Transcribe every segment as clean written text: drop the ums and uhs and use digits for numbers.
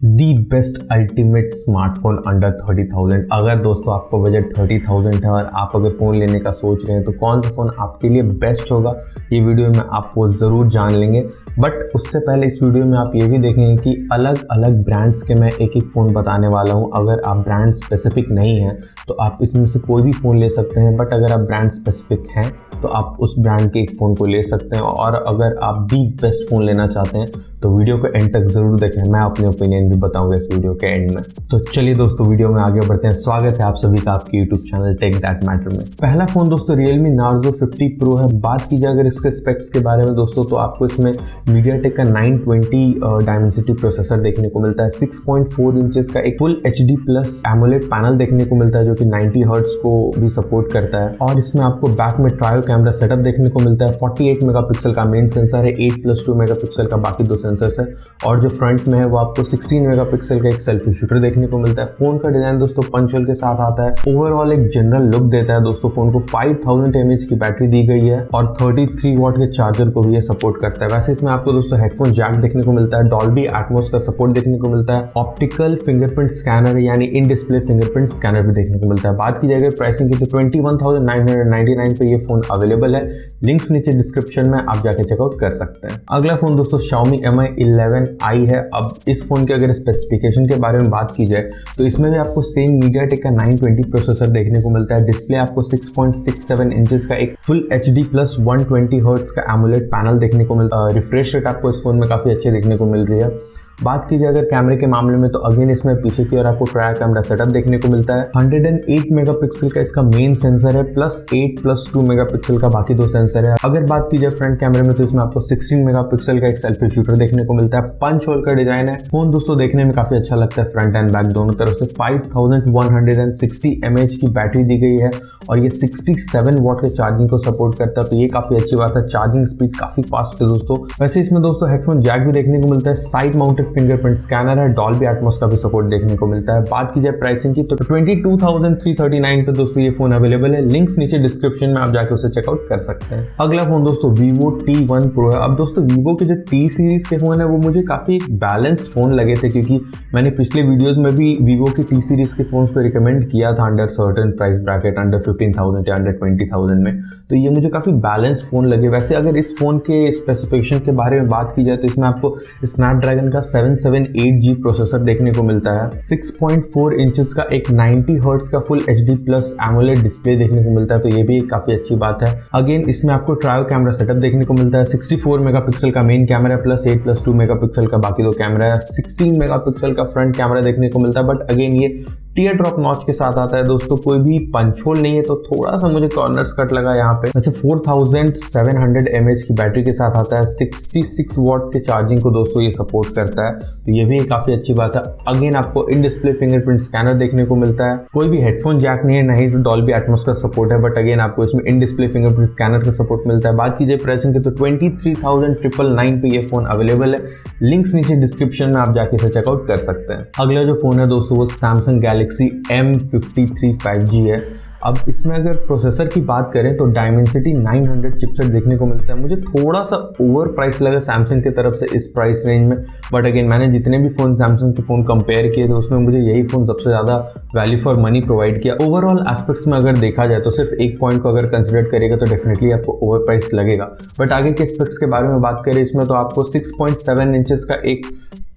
The best ultimate smartphone under 30,000। अगर दोस्तों आपका बजट 30,000 है और आप अगर फ़ोन लेने का सोच रहे हैं तो कौन सा फ़ोन आपके लिए बेस्ट होगा, ये वीडियो में आपको ज़रूर जान लेंगे। बट उससे पहले इस वीडियो में आप ये भी देखेंगे कि अलग अलग ब्रांड्स के मैं एक एक फ़ोन बताने वाला हूँ। अगर आप ब्रांड स्पेसिफिक नहीं हैं तो आप इसमें से कोई भी फ़ोन ले सकते हैं, बट अगर आप ब्रांड स्पेसिफिक हैं तो आप उस ब्रांड के एक फ़ोन को ले सकते हैं। और अगर आप दी बेस्ट फ़ोन लेना चाहते हैं तो वीडियो को एंड तक ज़रूर देखें, मैं अपने ओपिनियन भी बताऊंगा इस वीडियो के एंड में। तो चलिए दोस्तों वीडियो में आगे बढ़ते हैं। स्वागत है आप सभी का आपके YouTube channel tech that matter में। पहला फ़ोन दोस्तों Realme Narzo 50 Pro है। बात की जाए अगर इसके स्पेक्स के बारे में दोस्तों तो आपको इसमें MediaTek का 920 डायमेंसिटी प्रोसेसर देखने को मिलता है। 6.4 इंचेस का एक full HD plus AMOLED panel देखने को मिलता है जो कि 90 हर्ट्ज को भी सपोर्ट करता है। और इसमें आपको बैक में ट्रायो कैमरा सेटअप देखने को मिलता है। 48 मेगापिक्सल का मेन सेंसर है, 8+2 मेगापिक्सल का बाकी दो सेंसर्स है, और जो फ्रंट में है वो आपको 16 मेगापिक्सल का एक सेल्फी शूटर देखने को मिलता है। फोन का डिजाइन दोस्तों पंच होल के साथ आता है। ओवरऑल एक जनरल लुक देता है दोस्तों। फोन को 5000 mAh की बैटरी दी गई है और 33 वाट के चार्जर को भी ये सपोर्ट करता है। वैसे इसमें आपको दोस्तों हेडफोन जैक देखने को मिलता है, डॉल्बी एटमॉस का सपोर्ट देखने को मिलता है, ऑप्टिकल फिंगरप्रिंट स्कैनर यानी इन डिस्प्ले फिंगरप्रिंट स्कैनर भी देखने को मिलता है। बात की जाएगी प्राइसिंग की तो 21,999 पे ये फोन अवेलेबल है। लिंक्स नीचे डिस्क्रिप्शन में आप जाके चेकआउट कर सकते हैं। अगला फोन दोस्तों Xiaomi Mi 11i है। अब इस फोन के अगर स्पेसिफिकेशन के बारे में बात की जाए तो इसमें भी आपको सेम MediaTek का 920 प्रोसेसर देखने को मिलता है। डिस्प्ले आपको 6.67 इंचेस का एक फुल HD प्लस 120 हर्ट्ज का एमोलेड पैनल देखने को मिलता है। रिफ्रेश रेट आपको इस फोन में काफ़ी अच्छे देखने को मिल रही है। बात की जाए अगर कैमरे के मामले में तो अगेन इसमें पीछे की ओर आपको ट्रायो कैमरा सेटअप देखने को मिलता है। 108 मेगापिक्सल का इसका मेन सेंसर है, प्लस 8+2 मेगापिक्सल का बाकी दो सेंसर है। अगर बात की जाए फ्रंट कैमरे में तो इसमें आपको 16 मेगापिक्सल का एक सेल्फी शूटर देखने को मिलता है। पंच होल का डिजाइन है। फोन दोस्तों देखने में काफी अच्छा लगता है फ्रंट एंड बैक दोनों तरफ से। 5160 mAh की बैटरी दी गई है और ये 67 वाट के चार्जिंग को सपोर्ट करता है, तो ये काफी अच्छी बात है। चार्जिंग स्पीड काफी फास्ट है दोस्तों। वैसे इसमें दोस्तों हेडफोन जैक भी देखने को मिलता है, साइड माउंटेड फिंगरप्रिंट स्कैनर है, डॉल्बी एटमॉस का भी सपोर्ट देखने को मिलता है। बात की जाए प्राइसिंग की तो 22,339 पे दोस्तों ये फोन अवेलेबल है। लिंक्स नीचे डिस्क्रिप्शन में आप जाके उसे चेकआउट कर सकते हैं। अगला फोन दोस्तों Vivo T1 Pro है। अब दोस्तों Vivo के जो T सीरीज के फोन है वो मुझे काफी बैलेंस्ड फोन लगे थे, क्योंकि मैंने पिछले वीडियोस में भी Vivo की T सीरीज के फोन को रिकमेंड किया था under certain price bracket, under 15,000 या अंडर 20,000 में, तो ये मुझे काफी बैलेंस्ड फोन लगे। वैसे अगर इस फोन के स्पेसिफिकेशन के बारे में बात की जाए तो इसमें आपको स्नैपड्रैगन का 778G प्रोसेसर देखने को मिलता है। 6.4 इंचेस का एक 90 हर्ट्ज का full HD plus AMOLED display देखने को मिलता है, तो ये भी एक काफी अच्छी बात है। अगेन इसमें आपको ट्रायो कैमरा सेटअप देखने को मिलता है। 64 मेगापिक्सल का मेन कैमरा है, प्लस 8+2 मेगापिक्सल का बाकी दो कैमरा है। 16 मेगापिक्सल का फ्रंट कैमरा देखने को मिलता है, बट अगेन ये टीयर ड्रॉप नॉच के साथ आता है दोस्तों। कोई भी पंच होल नहीं है तो थोड़ा सा मुझे कॉर्नर्स कट लगा यहाँ पे। वैसे 4700 mAh की बैटरी के साथ आता है। 66 वाट के चार्जिंग को दोस्तों ये सपोर्ट करता है, तो ये भी काफी अच्छी बात है। अगेन आपको इन डिस्प्ले फिंगरप्रिंट स्कैनर देखने को मिलता है। कोई भी हेडफोन जैक नहीं है, नहीं तो डॉल्बी एटमॉस का सपोर्ट है, बट अगेन आपको इसमें इन डिस्प्ले फिंगरप्रिंट स्कैनर का सपोर्ट मिलता है। बात की जाए प्राइसिंग की तो 23,999 पे ये फोन अवेलेबल है। लिंक्स नीचे डिस्क्रिप्शन में आप जाके इसे चेकआउट कर सकते हैं। अगला जो फोन है दोस्तों वो Samsung Galaxy M53 5G है। अब इसमें अगर प्रोसेसर की बात करें तो Dimensity 900 चिपसेट देखने को मिलता है। मुझे थोड़ा सा ओवर प्राइस लगा सैमसंग की तरफ से इस प्राइस रेंज में, बट अगेन मैंने जितने भी फ़ोन सैमसंग के फ़ोन कंपेयर किए थे उसमें मुझे यही फ़ोन सबसे ज़्यादा वैल्यू फॉर मनी प्रोवाइड किया। ओवरऑल एस्पेक्ट्स में अगर देखा जाए तो सिर्फ एक पॉइंट को अगर कंसिडर करेगा तो डेफिनेटली आपको ओवर प्राइस लगेगा, बट आगे के एस्पेक्ट्स के बारे में बात करें इसमें तो आपको 6.7 इंचेस का एक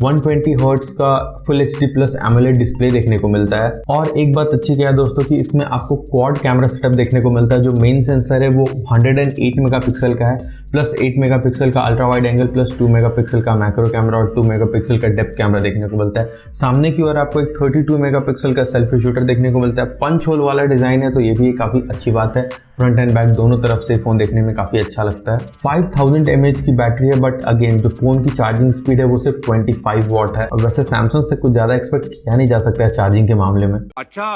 120 हर्ट्ज का full HD plus AMOLED display देखने को मिलता है। और एक बात अच्छी क्या है दोस्तों कि इसमें आपको क्वाड कैमरा सेटअप देखने को मिलता है। जो मेन सेंसर है वो 108 मेगापिक्सल का है, प्लस 8 मेगापिक्सल का ultra wide angle, plus 2 megapixel का मैक्रो कैमरा और 2 मेगापिक्सल का डेप्थ कैमरा देखने को मिलता है। सामने की ओर आपको एक 32 मेगापिक्सल का सेल्फी शूटर देखने को मिलता है। पंच होल वाला डिजाइन है, तो ये भी काफी अच्छी बात है। फ्रंट एंड बैक दोनों तरफ से फोन देखने में काफी अच्छा लगता है। 5000 mAh की बैटरी है, बट अगेन जो फोन की चार्जिंग स्पीड है वो सिर्फ 25 वाट है। और वैसे सैमसंग से कुछ ज्यादा एक्सपेक्ट किया नहीं जा सकता है चार्जिंग के मामले में। अच्छा,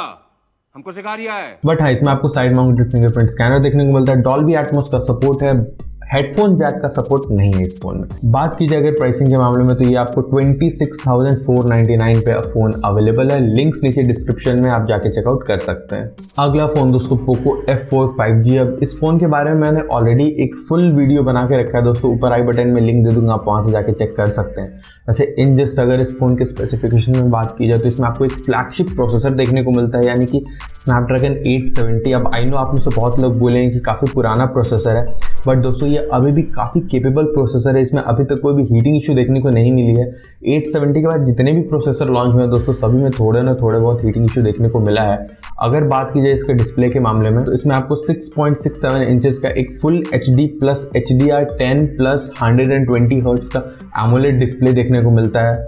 हमको सिखा रिया है। बट हाँ, इसमें आपको साइड माउंटेड फिंगरप्रिंट स्कैनर देखने को मिलता है। डॉल्बी एटमॉस का सपोर्ट है। हेडफोन जैक का सपोर्ट नहीं है इस फोन में। बात की जाए अगर प्राइसिंग के मामले में तो ये आपको 26,499 पे फोन अवेलेबल है। लिंक्स नीचे डिस्क्रिप्शन में आप जाके चेकआउट कर सकते हैं। अगला फोन दोस्तों पोको F4 5G। अब इस फोन के बारे में मैंने ऑलरेडी एक फुल वीडियो बना के रखा है दोस्तों, ऊपर आई बटन में लिंक दे दूंगा, आप वहां से जाके चेक कर सकते हैं। वैसे इन जस्ट अगर इस फोन के स्पेसिफिकेशन में बात की जाए तो इसमें आपको एक फ्लैगशिप प्रोसेसर देखने को मिलता है, यानी कि स्नैपड्रैगन 870। अब आई नो आप में से बहुत लोग बोलेंगे कि काफ़ी पुराना प्रोसेसर है, बट दोस्तों ये अभी भी काफ़ी केपेबल प्रोसेसर है। इसमें अभी तक कोई भी हीटिंग इशू देखने को नहीं मिली है। 870 के बाद जितने भी प्रोसेसर लॉन्च हुए हैं दोस्तों, सभी में थोड़े ना थोड़े बहुत हीटिंग इशू देखने को मिला है। अगर बात की जाए इसके डिस्प्ले के मामले में तो इसमें आपको 6.67 इंचेस का एक full HD plus HDR10 plus 120 hertz का एमोलेड डिस्प्ले देखने को मिलता है।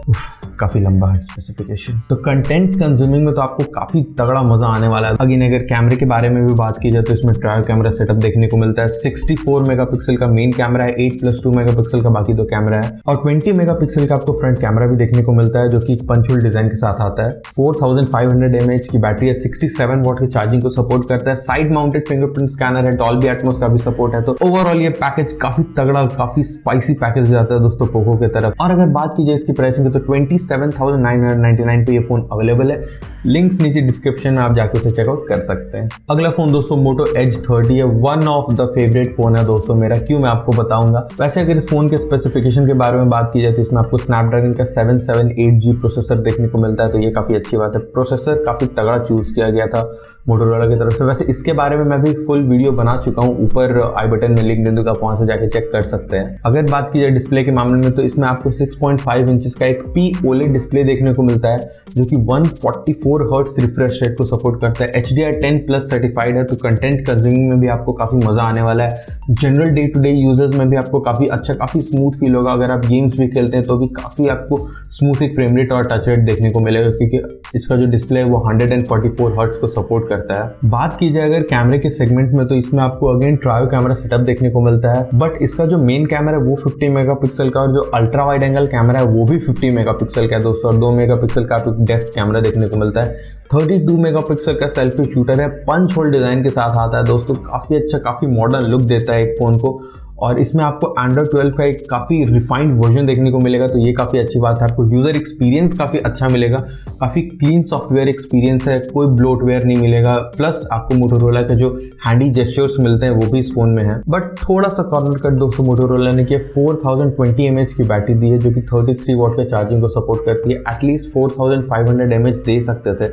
काफ़ी लंबा है स्पेसिफिकेशन। तो कंटेंट कंज्यूमिंग में तो आपको काफ़ी तगड़ा मजा आने वाला है। अगेन अगर कैमरे के बारे में भी बात की जाए तो इसमें ट्रायो कैमरा सेटअप देखने को मिलता है। 64 मेगापिक्सल का मेन कैमरा है, 8+2 मेगापिक्सल का बाकी दो कैमरा है, और 20 मेगापिक्सल का आपको फ्रंट कैमरा भी देखने को मिलता है जो कि पंच होल डिजाइन के साथ आता है। 4500 mAh की बैटरी है, 67 वॉट की चार्जिंग को सपोर्ट करता है। साइड माउंटेड फिंगरप्रिंट स्कैनर है, डॉल्बी एटमॉस का भी सपोर्ट है। तो ओवरऑल ये पैकेज काफी तगड़ा, काफी स्पाइसी पैकेज जाता है दोस्तों पोको की तरफ। और अगर बात की जाए इसकी प्राइसिंग की तो 27,999 पे ये फोन अवेलेबल है। लिंक्स नीचे डिस्क्रिप्शन में आप जाकर उसे चेकआउट कर सकते हैं। अगला फोन दोस्तों मोटो एज 30 है। One of the favourite phone है दोस्तों मेरा, क्यों मैं आपको बताऊंगा। वैसे अगर इस फोन के स्पेसिफिकेशन के बारे में बात की जाए तो इसमें आपको स्नैपड्रैगन का 778G प्रोसेसर देखने को मिलता है, तो ये काफी अच्छी बात है। प्रोसेसर काफी तगड़ा चूज किया गया था मोटोरोला की तरफ से। वैसे इसके बारे में मैं भी फुल वीडियो बना चुका हूँ, ऊपर आई बटन में लिंक दे दूंगा, आप वहां से जाके चेक कर सकते हैं। अगर बात की जाए डिस्प्ले के मामले में तो इसमें आपको 6.5 इंचेस का एक POLED डिस्प्ले देखने को मिलता है जो कि 144 हर्ट्ज रिफ्रेश रेट को सपोर्ट करता है। HDR10 प्लस सर्टिफाइड है, तो कंटेंट कंज्यूमिंग में भी आपको काफी मजा आने वाला है। General day to day users में भी आपको काफी अच्छा, काफी स्मूथ फील होगा। अगर आप गेम्स भी खेलते हैं तो भी काफी आपको स्मूथ एक फ्रेम रेट और टच रेट देखने को मिलेगा, क्योंकि इसका जो डिस्प्ले है वो 144 हर्ट्ज को सपोर्ट करता है। बात की जाए अगर कैमरे के सेगमेंट में तो इसमें आपको अगेन ट्रायो कैमरा सेटअप देखने को मिलता है, बट इसका जो मेन कैमरा है वो 50 मेगापिक्सल का, और जो अल्ट्रा वाइड एंगल कैमरा है वो भी 50 मेगापिक्सल का है दोस्तों, और 2 मेगापिक्सल का आपको डेप्थ कैमरा देखने को मिलता है। 32 मेगापिक्सल का सेल्फी शूटर है, पंच होल डिजाइन के साथ आता है दोस्तों, काफी अच्छा, काफी मॉडर्न लुक देता है एक फोन को। और इसमें आपको Android 12 का एक काफ़ी रिफाइंड वर्जन देखने को मिलेगा, तो ये काफ़ी अच्छी बात है। आपको यूज़र एक्सपीरियंस काफ़ी अच्छा मिलेगा, काफ़ी क्लीन सॉफ्टवेयर एक्सपीरियंस है, कोई ब्लोटवेयर नहीं मिलेगा। प्लस आपको मोटोरोला के जो हैंडी जेस्चर्स मिलते हैं वो भी इस फोन में है। बट थोड़ा सा कॉर्नर कट दोस्तों मोटोरोला ने किया, 4020 mAh की बैटरी दी है जो कि 33 वॉट के चार्जिंग को सपोर्ट करती है। एटलीस्ट 4500 mAh दे सकते थे,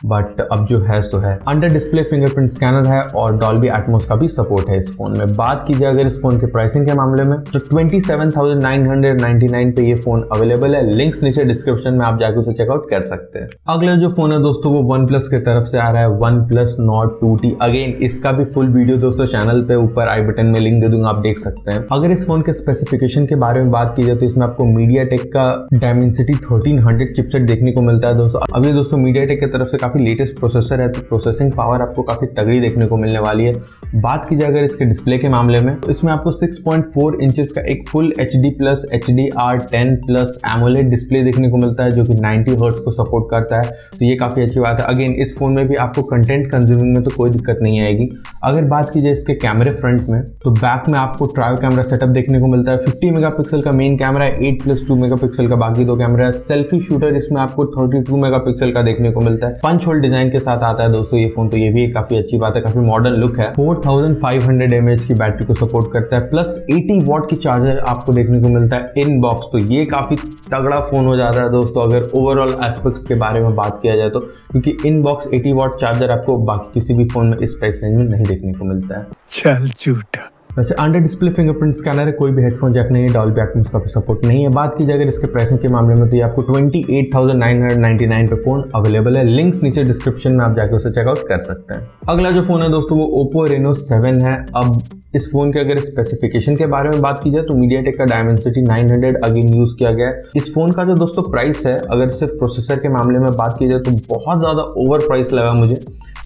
बट अब जो है सो है। अंडर डिस्प्ले फिंगरप्रिंट स्कैनर है और डॉल्बी एटमॉस का भी सपोर्ट है इस फोन में। बात की जाए अगर इस फोन के प्राइसिंग के मामले में तो 27,999 पे ये फोन अवेलेबल है। लिंक्स नीचे डिस्क्रिप्शन में आप जाकर उसे चेकआउट कर सकते हैं। अगला जो फोन है दोस्तों वो OnePlus की तरफ से आ रहा है, OnePlus Nord 2T। अगेन इसका भी फुल वीडियो दोस्तों चैनल पे ऊपर आई बटन में लिंक दे दूंगा, आप देख सकते हैं। अगर इस फोन के स्पेसिफिकेशन के बारे में बात की जाए तो इसमें आपको MediaTek का Dimensity 1300 चिपसेट देखने को मिलता है दोस्तों। अभी दोस्तों MediaTek की तरफ से काफी लेटेस्ट प्रोसेसर है, तो प्रोसेसिंग पावर आपको काफी तगड़ी देखने को मिलने वाली है। बात की जाए अगर इसके डिस्प्ले के मामले में तो इसमें आपको 6.4 इंचेस का एक full HD plus HDR10 plus AMOLED display देखने को मिलता है जो कि 90 हर्ट्ज को सपोर्ट करता है, तो ये काफी अच्छी बात है। अगेन इस फोन में भी आपको कंटेंट कंज्यूमिंग में तो कोई दिक्कत नहीं आएगी। अगर बात की जाए इसके कैमरे फ्रंट में तो बैक में आपको ट्रायो कैमरा सेटअप देखने को मिलता है। 50 मेगापिक्सल का मेन कैमरा है, 8+2 मेगापिक्सल का बाकी दो कैमरा है। सेल्फी शूटर इसमें आपको 32 मेगापिक्सल का देखने को मिलता है, पंच होल डिजाइन के साथ आता है दोस्तों ये फोन, तो ये भी काफी अच्छी बात है, काफी मॉडर्न लुक है। 4500 mAh की बैटरी को सपोर्ट करता है, प्लस 80 वॉट की चार्जर आपको देखने को मिलता है इन बॉक्स, तो ये काफी तगड़ा फोन हो जाता है दोस्तों अगर ओवरऑल एस्पेक्ट्स के बारे में बात किया जाए तो, क्योंकि इन बॉक्स 80 वॉट चार्जर आपको बाकी किसी भी फोन में इस प्राइस रेंज में नहीं देखने को मिलता है। चल झूठा। वैसे अंडर डिस्प्ले फिंगरप्रिंट स्कैनर है, कोई भी हेडफोन जैक नहीं है, डॉल्बी एटमॉस का भी सपोर्ट नहीं है। बात की जाए अगर इसके प्राइसिंग के मामले में तो ये आपको 28,999 पे फोन अवेलेबल है। लिंक्स नीचे डिस्क्रिप्शन में आप जाकर उसे चेकआउट कर सकते हैं। अगला जो फोन है दोस्तों वो Oppo Reno 7 है। अब इस फोन के अगर स्पेसिफिकेशन के बारे में बात की जाए तो MediaTek का Dimensity 900 अगेन यूज किया गया है। इस फोन का जो दोस्तों प्राइस है, अगर सिर्फ प्रोसेसर के मामले में बात की जाए तो बहुत ज़्यादा ओवर प्राइस लगा मुझे,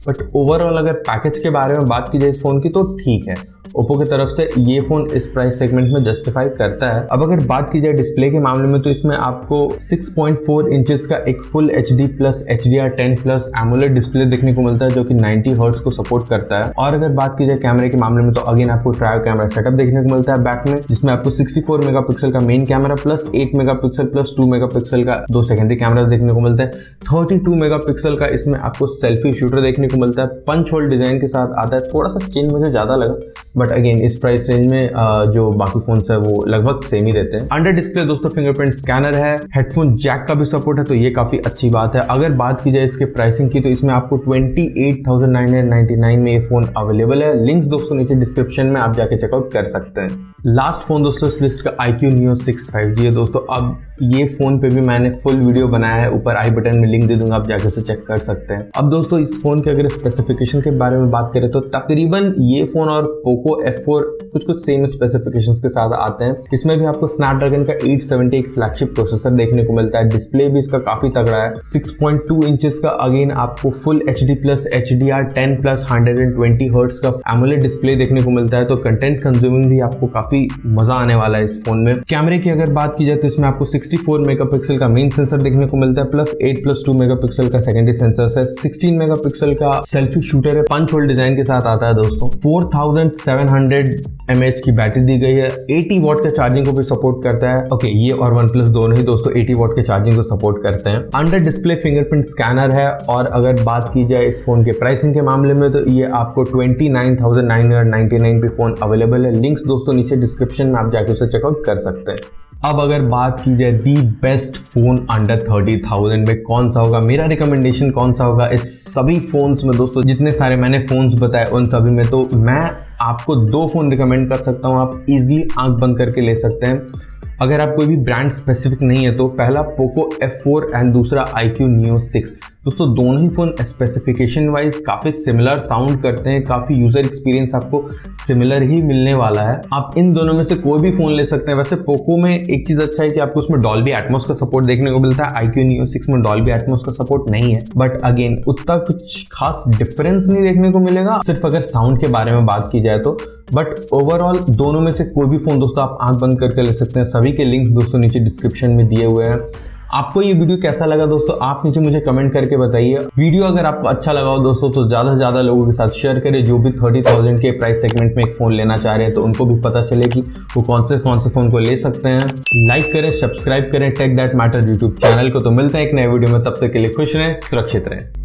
बट ओवरऑल अगर पैकेज के बारे में बात की जाए इस फोन की तो ठीक है। ओप्पो की तरफ से ये फोन इस प्राइस सेगमेंट में जस्टिफाई करता है। अब अगर बात की जाए डिस्प्ले के मामले में तो इसमें आपको 6.4 इंचेस का एक full HD plus HDR10 plus AMOLED display देखने को मिलता है जो कि 90 हर्ट्ज को सपोर्ट करता है। और अगर बात की जाए कैमरे के मामले में तो अगेन आपको ट्रायो कैमरा सेटअप देखने को मिलता है बैक में, जिसमें आपको 64 मेगापिक्सल का main camera plus 8 megapixel plus 2 megapixel का दो सेकेंडरी कैमरा देखने को मिलता है। 32 मेगापिक्सल का इसमें आपको सेल्फी शूटर देखने को मिलता है, पंच होल डिजाइन के साथ आता है। थोड़ा सा चेंज मुझे ज्यादा लगा, बट अगेन इस प्राइस रेंज में जो बाकी फोन्स है वो लगभग सेम ही रहते हैं। अंडर डिस्प्ले दोस्तों फिंगरप्रिंट स्कैनर है, हेडफोन जैक का भी सपोर्ट है, तो ये काफी अच्छी बात है। अगर बात की जाए इसके प्राइसिंग की तो इसमें आपको 28,999 में ये फोन अवेलेबल है। लिंक्स दोस्तों नीचे डिस्क्रिप्शन में आप जाके चेकआउट कर सकते हैं। लास्ट फोन दोस्तों इस लिस्ट का iQOO Neo 6 5G है दोस्तों। अब ये फोन पे भी मैंने फुल वीडियो बनाया है, ऊपर आई बटन में लिंक दे दूंगा, आप जाकर से चेक कर सकते हैं। अब दोस्तों इस फोन के अगर स्पेसिफिकेशन के बारे में बात करें तो तकरीबन ये फोन और पोको F4 कुछ सेम स्पेसिफिकेशंस के साथ आते हैं। इसमें भी आपको स्नैपड्रैगन का 870 एक फ्लैगशिप प्रोसेसर देखने को मिलता है। डिस्प्ले भी इसका काफी तगड़ा है, 6.2 इंचेस का अगेन आपको full HD plus HDR10 plus 120 hertz का एमोलेड डिस्प्ले देखने को मिलता है, तो कंटेंट कंज्यूमिंग भी आपको काफी मजा आने वाला है इस फोन में। कैमरे की अगर बात की जाए तो इसमें आपको 64 मेगापिक्सल का मेन सेंसर देखने को मिलता है प्लस 8+2 मेगापिक्सल का सेकेंडरी सेंसर है। 16 मेगापिक्सल का सेल्फी शूटर है, पंच होल डिजाइन के साथ आता है दोस्तों। 4700 mAh की बैटरी दी गई है, 80 वॉट के चार्जिंग को भी सपोर्ट करता है। ओके, ये और OnePlus दोनों ही दोस्तों 80 वॉट के चार्जिंग को सपोर्ट करते हैं। अंडर डिस्प्ले फिंगरप्रिंट स्कैनर है। और अगर बात की जाए इस फोन के प्राइसिंग के मामले में तो ये आपको 29,999 पे फोन अवेलेबल है। लिंक्स दोस्तों नीचे डिस्क्रिप्शन में आप जाके उसे चेकआउट कर सकते हैं। अब अगर बात की जाए दी बेस्ट फोन अंडर 30,000 में कौन सा होगा, मेरा रिकमेंडेशन कौन सा होगा इस सभी फोन्स में दोस्तों, जितने सारे मैंने फोन्स बताए उन सभी में, तो मैं आपको 2 फोन रिकमेंड कर सकता हूं। आप इजीली आंख बंद करके ले सकते हैं अगर आप कोई भी ब्रांड स्पेसिफिक नहीं है तो। पहला पोको F4 एंड दूसरा iQOO Neo 6। दोस्तों दोनों ही फोन स्पेसिफिकेशन वाइज काफी सिमिलर साउंड करते हैं, काफी यूजर एक्सपीरियंस आपको सिमिलर ही मिलने वाला है। आप इन दोनों में से कोई भी फोन ले सकते हैं। वैसे पोको में एक चीज अच्छा है कि आपको उसमें डॉल्बी एटमॉस का सपोर्ट देखने को मिलता है, iQOO Neo 6 में डॉल्बी एटमॉस का सपोर्ट नहीं है, बट अगेन उतना कुछ खास डिफरेंस नहीं देखने को मिलेगा सिर्फ अगर साउंड के बारे में बात की जाए तो। बट ओवरऑल दोनों में से कोई भी फोन दोस्तों आप आंख बंद करके ले सकते हैं। सभी के लिंक्स दोस्तों नीचे डिस्क्रिप्शन में दिए हुए हैं। आपको ये वीडियो कैसा लगा दोस्तों, आप नीचे मुझे कमेंट करके बताइए। वीडियो अगर आपको अच्छा लगा हो दोस्तों तो ज्यादा से ज्यादा लोगों के साथ शेयर करें, जो भी 30,000 के प्राइस सेगमेंट में एक फोन लेना चाह रहे हैं तो उनको भी पता चले कि वो कौन से फोन को ले सकते हैं। लाइक करें, सब्सक्राइब करें tech that matter YouTube channel को। तो मिलते हैं एक नए वीडियो में, तब तक के लिए खुश रहें, सुरक्षित रहें।